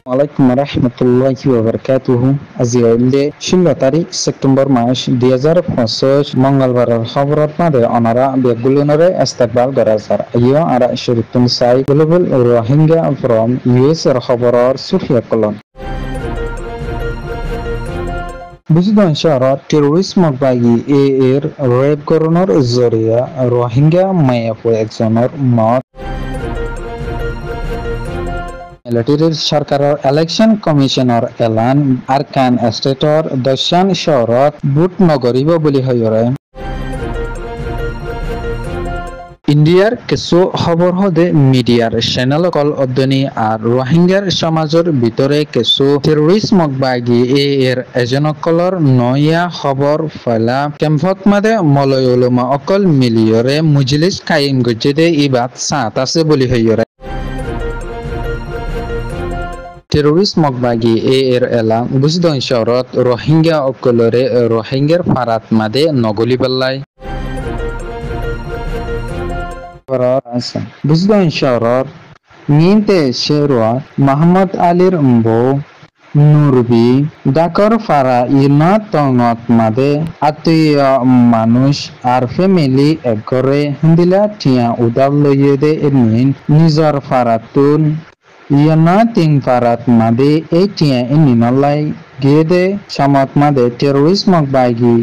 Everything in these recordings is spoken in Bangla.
ওয়ালাইকুম রহমতুল্লাহি ওয়া বারাকাতুহু। আজিলে 16 তারিখ সেপ্টেম্বর মাস 2025 মঙ্গলবারের খবরত মাদে অনারা বেগুলনরে ইস্তেকবাল গরাজার আইও আরা শরীফতুন সাই গ্লোবাল রোহিঙ্গা ফ্রম ইউএস এর খবরর সুফিয়া কলন বুঝদন শহরত টেরোরিস্ট মকবাগি এর রেপ করণর জরিয়া রোহিঙ্গা মায়াপু একজনের মত মিলিটারির সরকারের ইলেকশন কমিশনের এলান আরকান স্টেটর দশান শহরত বুট নগরিব বলি হইরে ইন্ডিয়ার কিছু খবর হদে মিডিয়ার চ্যানেল কল অধ্যনি আর রোহিঙ্গার সমাজের ভিতরে কিছু টেরোরিস্ট মকবাগি এর এজনকলর নয়া খবর ফেলা ক্যাম্পত মাদে মলয় উলমা অকল মিলিয়রে মুজলিস কায়েম গজ্জেদে ইবাদ সাত আছে বলি হইরে টেরোরিস্ট মকবাগি এর এলা বুঝদন শহরত রোহিঙ্গা অকলরে রোহিঙ্গার ফারাত মাদে নগলি পেল্লাই বুঝদন শহরত মিনতে শেরওয়া মোহাম্মদ আলীর বউ নুরবি ডাকর ফারা ইনা তঙত মাদে আত্মীয় মানুষ আর ফ্যামিলি একরে হিন্দিলা টিয়া উদাল লইয়ে দে এমনি নিজর ফারাতুন ইয়ানা তিন ফারাত মাদে এই টিয়া ইনিনলাই গেদে সামত মাদে টেরোরিস্ট মকবাগি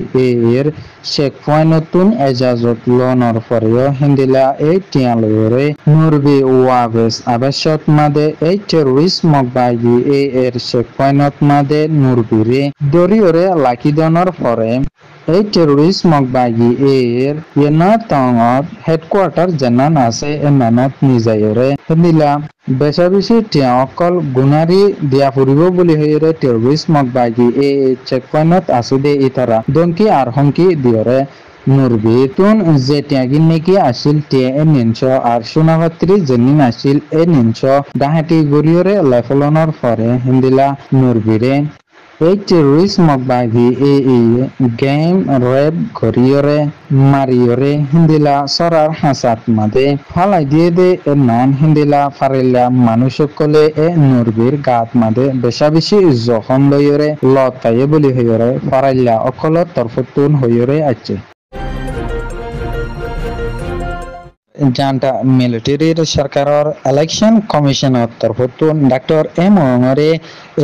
এর শেখ ফয়নতুন এজাজত লনর ফরেও হিন্দিলা এই টিয়া লয়রে নুরবি ওয়াবেস আবাসত মাদে এই টেরোরিস্ট মকবাগি এর শেখ ফয়নত মাদে নুরবিরে দরিয়রে লাকিদনর ফরে এই টেরোরিস্ট মকবাগি এর ইয়েনা তঙত হেডকোয়ার্টার জানান আছে এমানত নিজায়রে হিন্দিলা বেশা বেশি টিয়া অকল গুনারি দিয়া ফুরিব বলি হইরে টেরোরিস্ট মকবাগি চেক পয়েন্টত আছে দে ইতারা দঙ্কি আর হংকি দিয়রে নুরবি তুন যে টিয়াগিন নেকি আসিল টিয়া এ নিনছ আর সোনাভাত্রি জেনিন আসিল এ নিনছ ডাহাটি গরিয়রে লেফলনর ফরে হিন্দিলা নুরবিরে এই টেরোরিস্ট মকবাগি গেম রেপ গরিয়রে মারিয়রে হিন্দিলা সরার হাসাত মাদে ফালাই দিয়ে দে এ নন হিন্দিলা ফারিলা মানুষ সকলে এ নুরবির গাত মাদে বেশা বেশি জখম লইয়রে লতায়ে বলি হইয়রে ফারাইলা অকলত তরফতুন হইয়রে আছে জানটা মিলিটারির সরকারের ইলেকশন কমিশনের তরফতুন ডক্টর এম ওমরে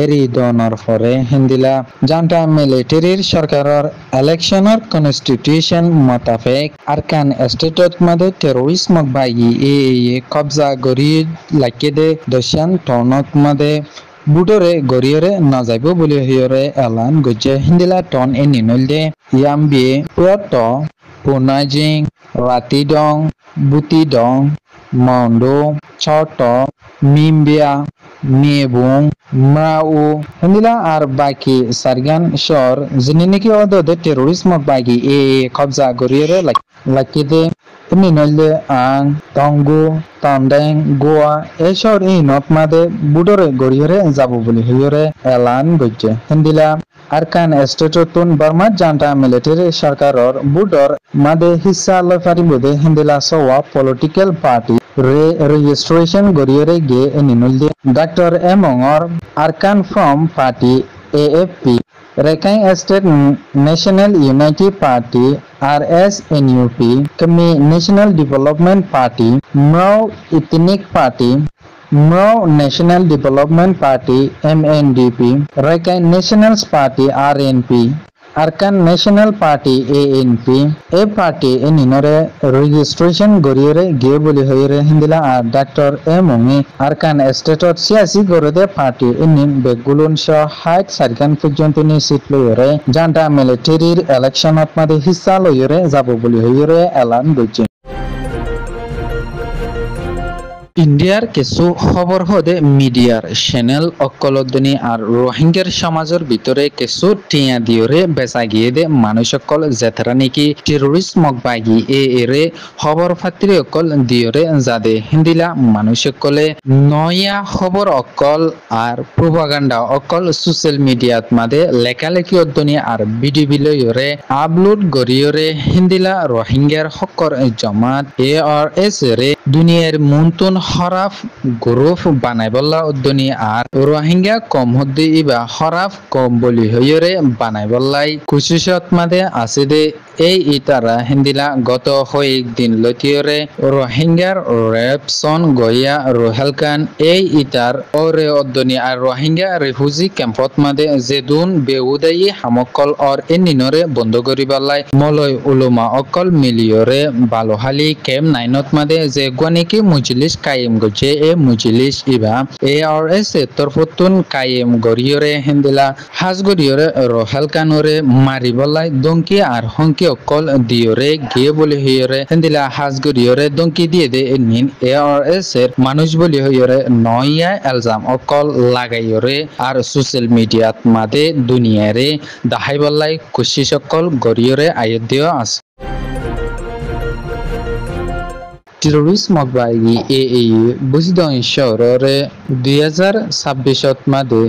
এরি দনর ফরে হিন্দিলা জানটা মিলিটারির সরকারের ইলেকশনের কনস্টিটিউশন মোতাবেক আরকান স্টেটত মাদে টেরোরিস্ট মকবাগি কবজা গরি লাকিদে দশান টনত মাদে বুটরে গরিয়রে না যাইব বলি হইরে এলান গজ্জে হিন্দিলা টন এ নিনল দে ইয়ামবি পুয়াত পুনাজিং রাতিডং বুতিডং মন্ডো ছোট মিমবিয়া মেবুং মরাউ হিন্দিলা আর বাকি সারগান শহর যিনি নাকি অদে টেরোরিস্ট মকবাগি কবজা গরিয়রে লাকিদে এমনি নইলে আং টঙ্গু তন্ডেং গোয়া এই শহর এই নট মাদে বুডরে গড়িয়রে যাব বলি হইরে এলান গজ্জে হিন্দিলা আরকান স্টেটতুন বর্মা জান্টা মিলিটারি সরকারর বুডর মাদে হিস্সা লয় ফারিবদে হিন্দিলা সওয়া পলিটিক্যাল পার্টি রেজিস্ট্রেশন গড়িয়রে গে এনিনলদে ডক্টর এমংর Arakan front party AFP Rakhine State National Unity Party RSNUP Khmer National Development Party Mrau Ethnic Party Mrau National Development Party MNDP Rakhine Nationals Party RNP Arkan National Party ANP এ পার্টি এ নিনরে রেজিস্ট্রেশন গরিয়রে গে বলি হইরে হিন্দিলা আর ডক্টর এমংি আরকান স্টেটত সিয়াসি গরদে পার্টি এ নিন বেগুলুন সহ হাইট সারকান পর্যন্ত নি সিট লইরে জান্টা মিলিটারির ইলেকশনত মাদে হিস্সা লইরে যাব বলি হইরে এলান গজ্জে ইন্ডিয়ার কিছু খবর হদে মিডিয়ার চ্যানেল অকলদনি আর রোহিঙ্গার সমাজের ভিতরে কিছু টিয়া দিয়রে বেচা গিয়ে দে মানুষ অকল যেতারা নাকি টেরোরিস্ট মকবাগি এরে খবর ফাত্রি অকল দিয়রে যাদে হিন্দিলা মানুষ অকলে নয়া খবর অকল আর প্রোপাগান্ডা অকল সোশ্যাল মিডিয়াত মাদে লেখালেখি অধ্যনি আর ভিডিও বিলয়রে আপলোড গরিয়রে হিন্দিলা রোহিঙ্গার হকর জমাত ARS রে দুনিয়ার মুনতুন হরাফ গ্রুপ বানাইবল্লা উদ্দনি আর রোহিঙ্গা কম হদ্দি ইবা হরাফ কম বলি হইরে বানাইবল্লাই কুশিসত মাদে আছে দে এই ইতারা হিন্দিলা গত কয়েক দিন লতিয়রে রোহিঙ্গার রেপসন গইয়া রোহেলকান এই ইতার ওরে অদ্দনি আর রোহিঙ্গা রিফিউজি ক্যাম্পত মাদে জেদুন বেউদাই হামকল অর এনিনরে বন্ধ করিবাল্লাই মলয় উলুমা অকল মিলিয়রে বালোহালি ক্যাম্প নাইনত মাদে যে গুয়ানিকি মুজলিস কায়েম গছে এ মুজলিস ইবা ARS তরফতুন কায়েম গরিয়রে হিন্দিলা হাজ গরিয়রে রোহেলকানরে মারিবল্লাই দঙ্কি আর হংকি অকল দিয়রে গিয়ে বলি হইরে হিন্দিলা হাজ গরিয়রে দঙ্কি দিয়ে দে নিন ARS এর মানুষ বলি হইরে নয়া এলজাম অকল লাগাইরে আর সোশ্যাল মিডিয়াত মাদে দুনিয়ারে দাহাইবল্লাই কোশিশ অকল গরিয়রে আয়োদ্য আছে টেরোরিস্ট মকবাগি বুঝদং শহরে 2026 মাদে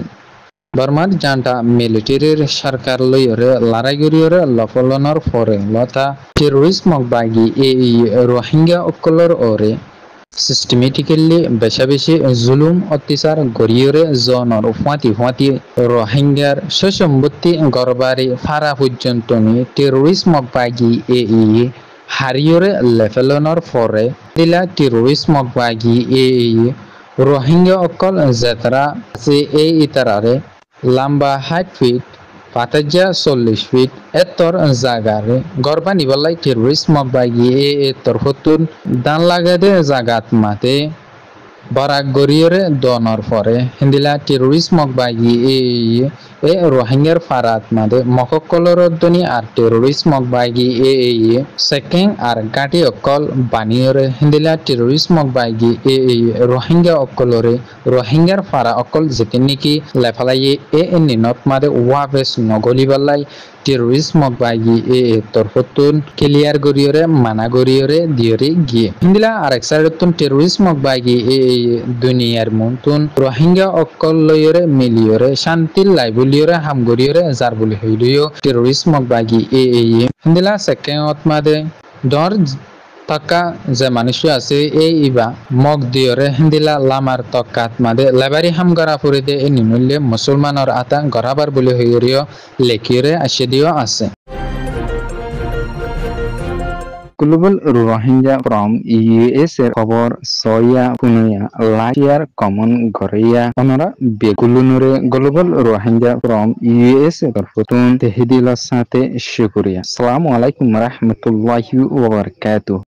বর্মার জান্টা মিলিটারির সরকার লইরে লড়াইগরিয়রে লফলনর পরে লতা টেরোরিস্ট মকবাগি রোহিঙ্গা অকলর ওরে সিস্টেমেটিক্যালি বেশি জুলুম অত্যাচার গরিয়রে জনর ফাঁতি রোহিঙ্গার সসম্পত্তি গরবারি ফারা পর্যন্ত টেরোরিস্ট মকবাগি হারিয়রে লেফেলনর পরে দিলা টেরোরিস্ট মকবাগি রোহিঙ্গা অকল জেতরা আছে এই ইতারারে লম্বা 60 ফিট পাতাজা 40 ফিট এতর জাগারে গরবা নিবলাই টেরোরিস্ট মকবাগি তরফতুন দান লাগাদে জাগাত মাতে বরাক গরিয়রে দনর পরে হিন্দিলা টেরোরিস্ট মকবাগি রোহিঙ্গার ফারাত মাদে মককলর অদ্দনি আর টেরোরিস্ট মকবাগি সেকেং আর গাটি অকল বানিয়রে হিন্দিলা টেরোরিস্ট মকবাগি রোহিঙ্গা অকলরে রোহিঙ্গার ফারা অকল যেতে নাকি লেফালাই নিনত মাদে ওয়াবেস নগলিবাল্লাই টেরোরিস্ট মকবাগি তরফতুন ক্লিয়ার গরিয়রে মানা গরিয়রে দিয়রে গিয়ে হিন্দিলা আর এক সাইডতুন টেরোরিস্ট মকবাগি দুনিয়ার মন্তন রোহিঙ্গা অকল লয়রে মিলিয়রে শান্তির লাইবলিয়রে হামগরিয়রে যার বলি হইলিও টেরোরিস্ট মকবাগি হিন্দিলা সেকেন্ড মাদে ডর তক্কা যে মানুষ আছে ইবা মগ দিয়রে হিন্দিলা লামার তক্কাত মাদে লেবারি হাম গড়া ফুরি দে নিমূল্যে মুসলমানর আতা গড়াবার বলি হইরিও লেকিয়রে আসে দিও আছে গ্লোবাল রোহিঙ্গা ফ্রম US এর খবর সয়া কুনিয়া লাইয়ার কমন গরিয়া অনরা বেগুলুনরে গ্লোবাল রোহিঙ্গা ফ্রম US এর তরফতুন তেহিদিলার সাথে শুকরিয়া আসসালামু আলাইকুম রাহমাতুল্লাহি ওয়া বারাকাতুহু